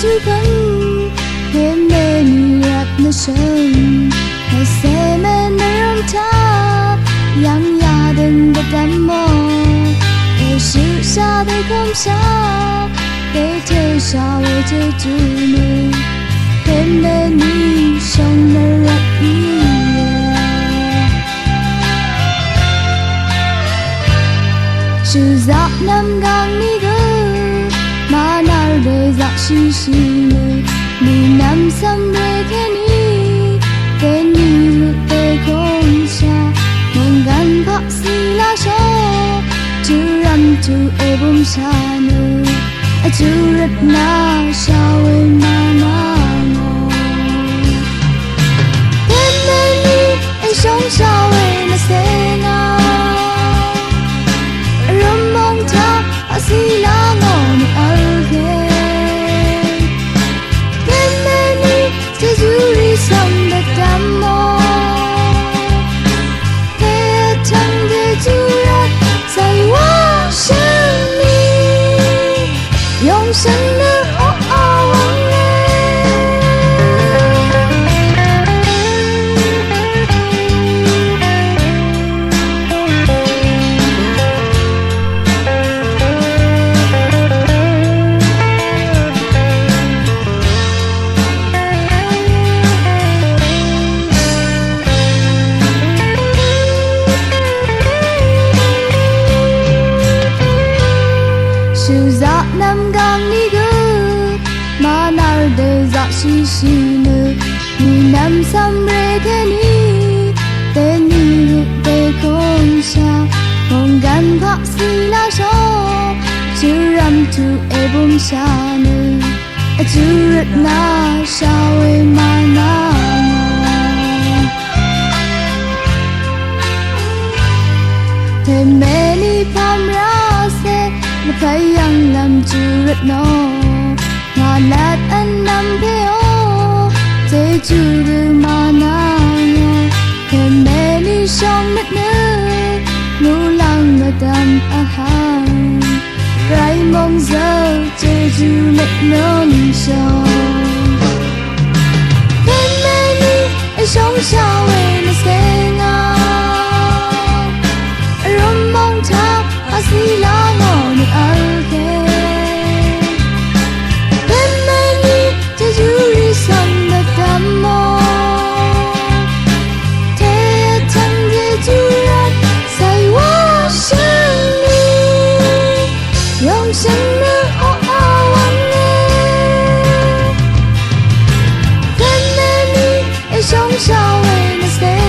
chú vẫn thêm mê ni rap nó sớm và sẽ mê nó rong ta yang ya đừng bật đam mô để sự xa để không xa để chơi xa để chơi chú mình thêm mê ni sông nó rap đi sự giặc năm gang ni gơ mà nào để giặc xì xì nè ni năm sam để cái ni lúc để không xa mong gan bác sĩ la cho chú ram chú ebom xa nè chú rất na sao em mà ngô em bên đi em sống sao em sẽ ngao sila ngon alge kemeni tezuri samba damo he chang de jurat sai wa shani yong shen ne o awang sự giặc năm gang ni gơ mà nào để giặc xì xì nè ni năm sam re thế ni tên ni lúc để không xa mong gan bác sĩ la cho chú ram chú ebom xa nè chú rất na sao em mà ngô thêm mê ni pham ra se mà thấy anh làm chú rất no mà lát anh nằm theo thế chú đưa mà na thêm mê ni sông mất nữa nụ lăng mà đam hàng rai mong giờ thế chú mất non sông thêm mê ni anh sống sao em sẽ ngao rom mong tháp asila ngon alge kemeni tezuri samba damo te chang de jurat sai wa shani yong shen ne o awang kemeni e song sao em sẽ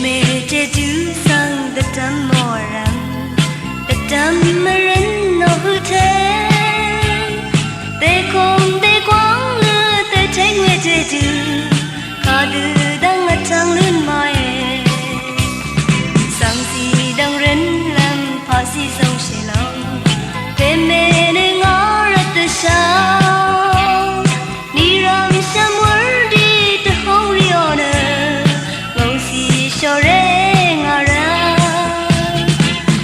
me je ju sang the dam moram the dam marin no hu te they kom they quang lu they take me je ju ka du dang a chang lun mai sang si dang ren lam pa si song she long they me ne ngor at the show ni ram sam wordi the holy honor ngau si shore ngara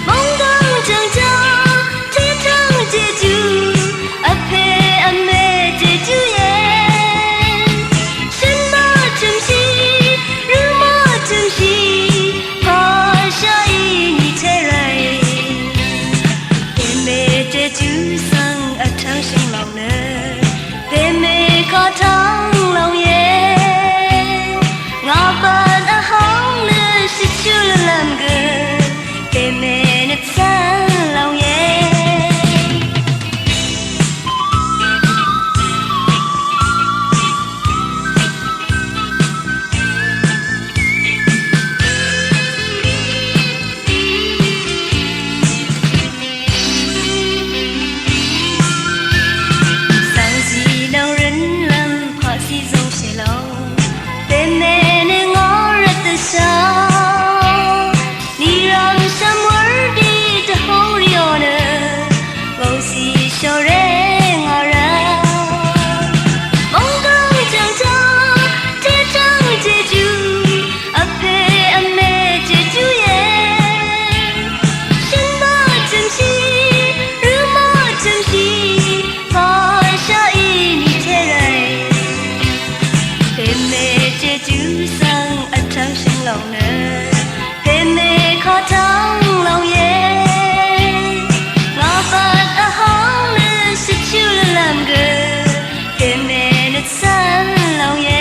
mong dang chang cha te chang je ju a pe a me je ju ye shin ma chum si ru ma chum si pa sha yi ni te rai pe me je ju sang a thang shin long ne pe me ka thang long ye ngà ban a hong le si chu lam ge pe me ne san long ye sang si long ren lam pha si song she long pe me ne ngor at the show ni ram sam wordi the holy honor ngau si shore ngara mong dang chang cha te chang je ju a pe a me je ju ye shin ma chum si ru ma chum si pa sha yi ni te rai pe me je ju sang a thang shin long ne pe me kha thang long ye ngà ban a hong le si chu lam ge pe me ne san long ye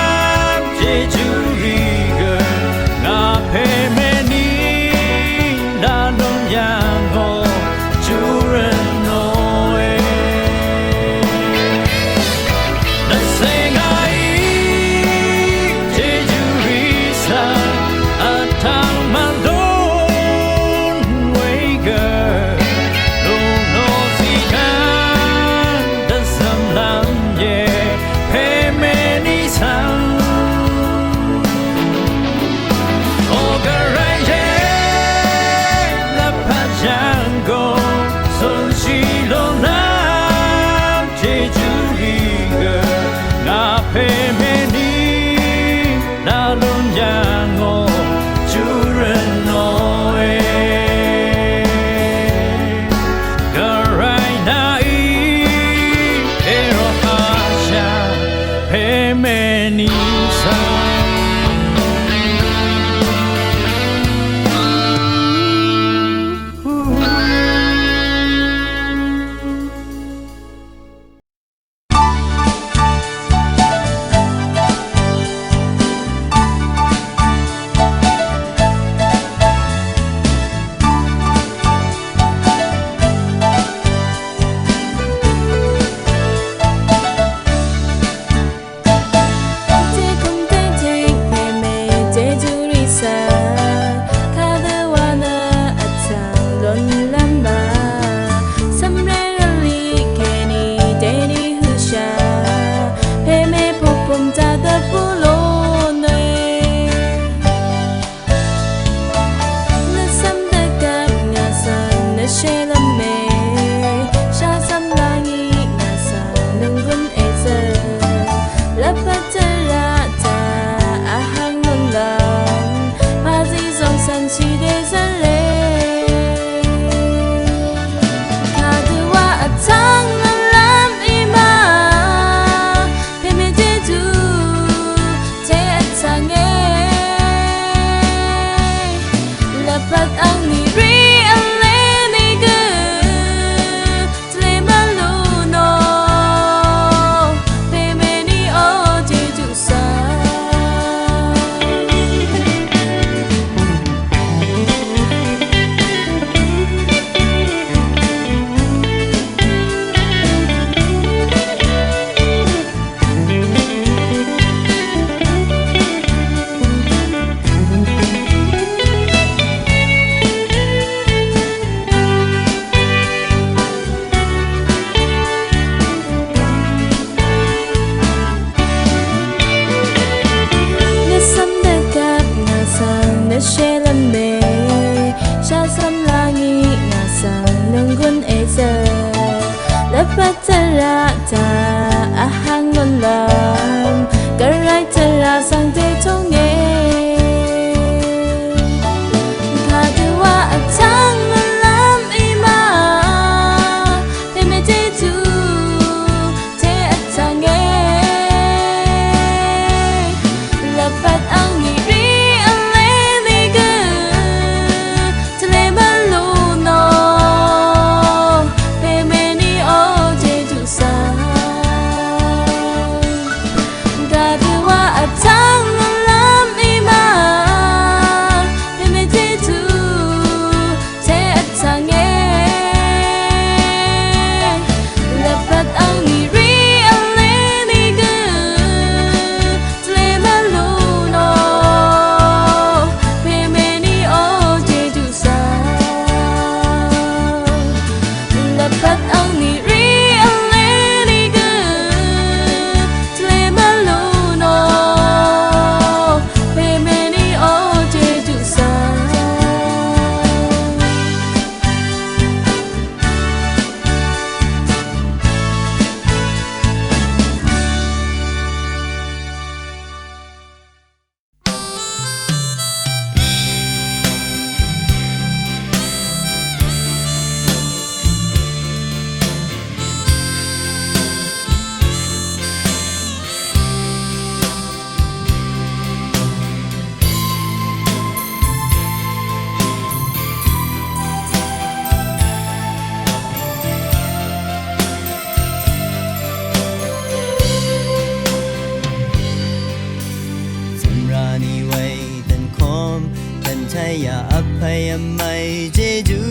mày chế du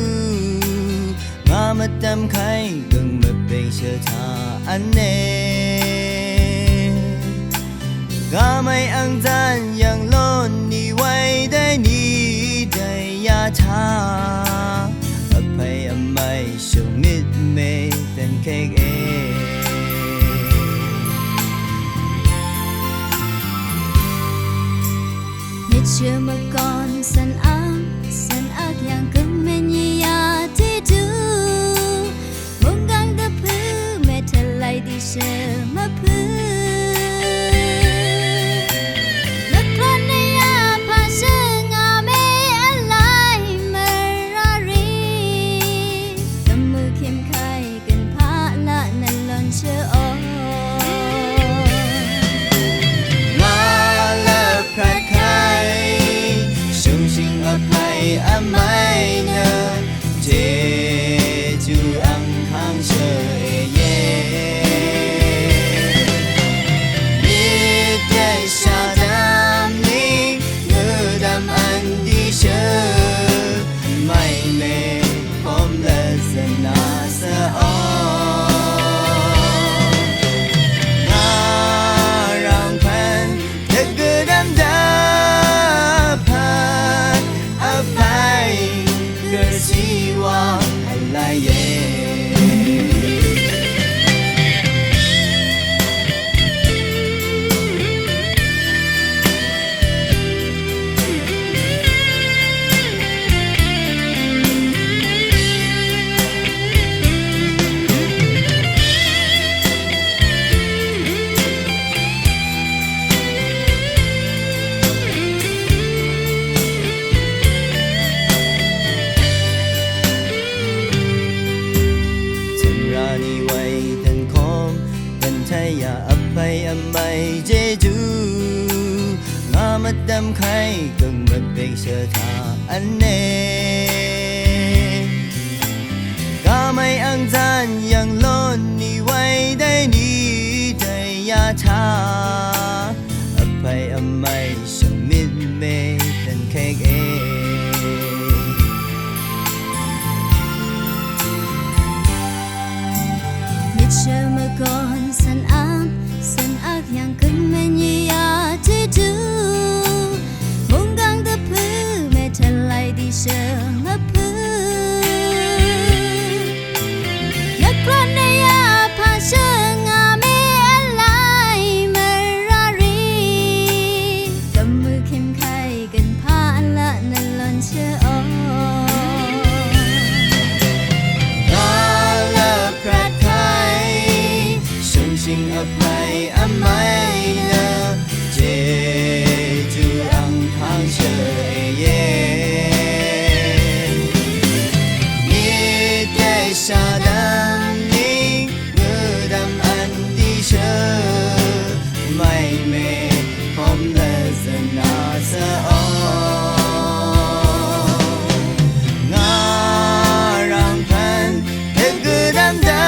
mà mất tâm khai gần mập bên sợ thà anh nè ga mày ăn gian yang lon ni quay đây ni đây ya cha ở phải âm mày sung nít mê tên kẹt chưa mà còn sân ác yang cấm mê nhì ya thế du mong gang đập hư mẹ thật lại đi chờ mà phư lập con này ya pa sơ ngà mê anh lại mơ ra ri tâm mơ khiêm khai gần phá lạ năn lon chờ ô amai nơ chế chu ăn khang sơ ye biết đây sao đam ni ngơ đam ăn đi sơ mày mê hôm lơ dần na sơ na rong phan đứt cứ đam siwa alaye tâm khai gần mất bên sợ thà anh nè cả mấy anh gian yang lon ni quay đây ni đây ya tha ấp bay âm mây sông miên mê thân khẽ chờ mà còn sân ác yang cơn mê nhì à chế chú muốn gắng tập hư mẹ thân lại đi chờ ngấp hư nhắc con này à phá chờ ngà mê anh lại mà ra ri cầm mưa khem khai gần phá anh lạ nên lần chờ sing up my amina je tu ang thang che ye ni te sa dam ni ngơ dam an đi chơ mai me hôm lê dân na sa o nga rang phan te gu dam da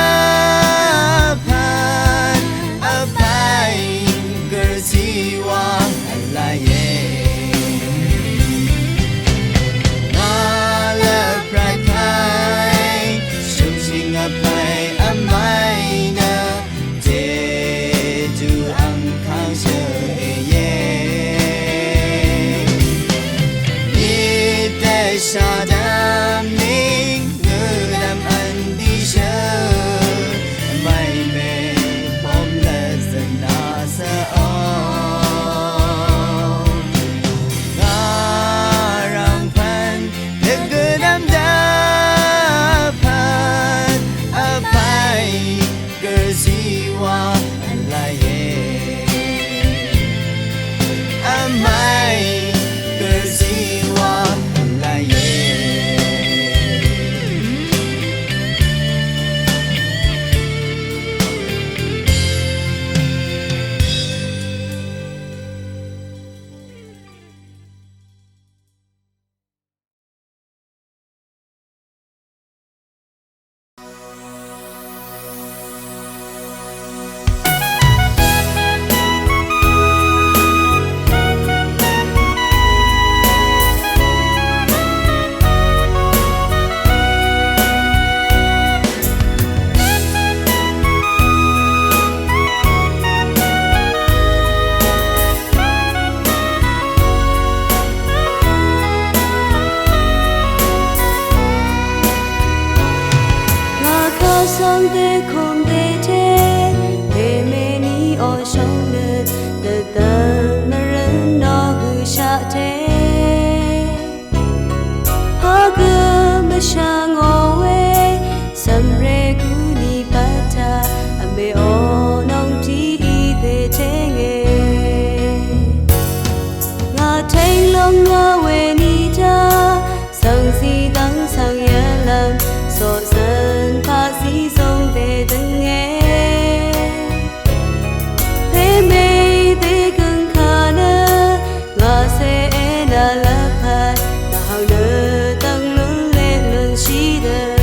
sa đam ninh ngơ đam ăn đi chơ mây mê hôm lê dần na sa o nga rang phan đừng cứ đam đa phan a pai cơ si wa lại a mai cơ si wa sông tê không tê thế về mê ni ở sông đất đất đất mà rừng nó hư sa thế ha cơ mà sang ngồi sầm rê cứ đi bata ambe o nong ti thế thế nghe ngà thấy lòng ngà về ni cha sang si đắng sang ya lam so san pa si sông về từng nghe thế mê thế cưng khả nơ ngà sẽ na la pa na hao nơ tăng lớn lên lớn chi đơ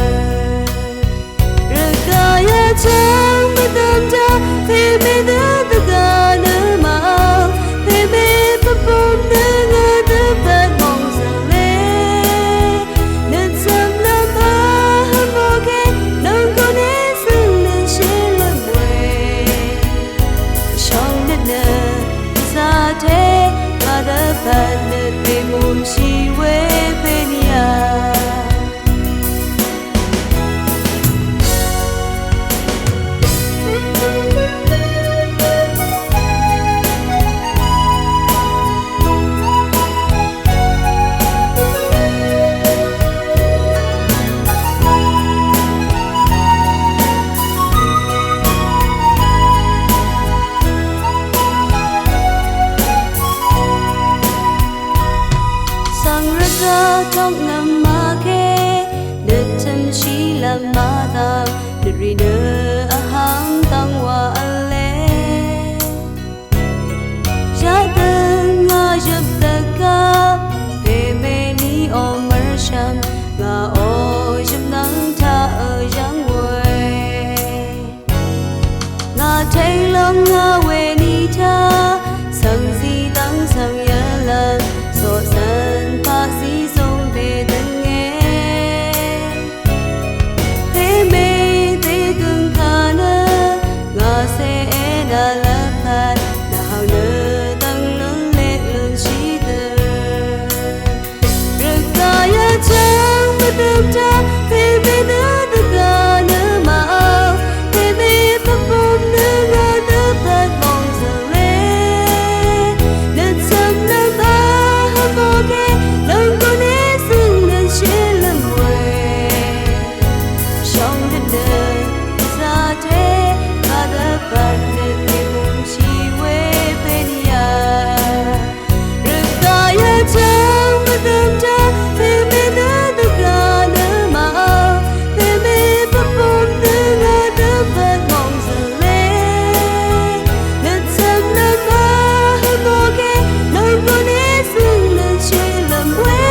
rồi cả ya chẳng biết tâm cha thế mê đơ tất cả nơ màu thế mê bắp bông nơ ngơ tơ bát mong rằng lê nên sớm lắm ba hơn vô kê nâng con ấy dừng lên trên lần quê trong đất nơ xa thế mà đã phạt nợ về môn chi quê bên nhà trong năm ma khe đất chân chỉ là ma ta đất ri nơ a hang tăng hoa lê cha tân ngơ dập tật ngà ô giúp nắng tha ở giang quê ngà thấy lòng ngà quê ni cha sang gì tăng sang ya lần so san pa si sông về tân nghe thế mê thế cưng khả nơ ngà sẽ na la phan nào nơ tăng lớn lệ lương chi tơ rực ta ya chang mất đêm cha thế mê nơ được gà nơ mạo thế mê phát bom nơ gà nơ phát mong giờ lê nên sớm nơ ba hâm mộ kê đừng có né xương nên chia lầm quê trong đất đời ra thế ta đã bạn nên tìm cùng chi quê bên nhà rực ta ya chang mất đêm cha thế mê nơ được gà nơ mạo thế mê phát bom nơ gà nơ phát mong giờ lê nên sớm nơ ba hâm mộ kê đừng có né xương nên chia lầm quê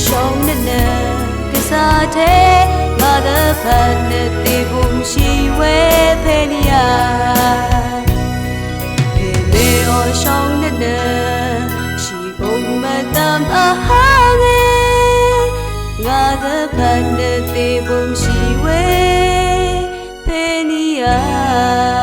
trong đất đời cái xa thế mà đã bạn nên tìm cùng chi quê bên nhà mê ở trong đất đời chỉ cùng mà tâm ở hàng ngà đã bạn nên tìm cùng chi quê bên nhà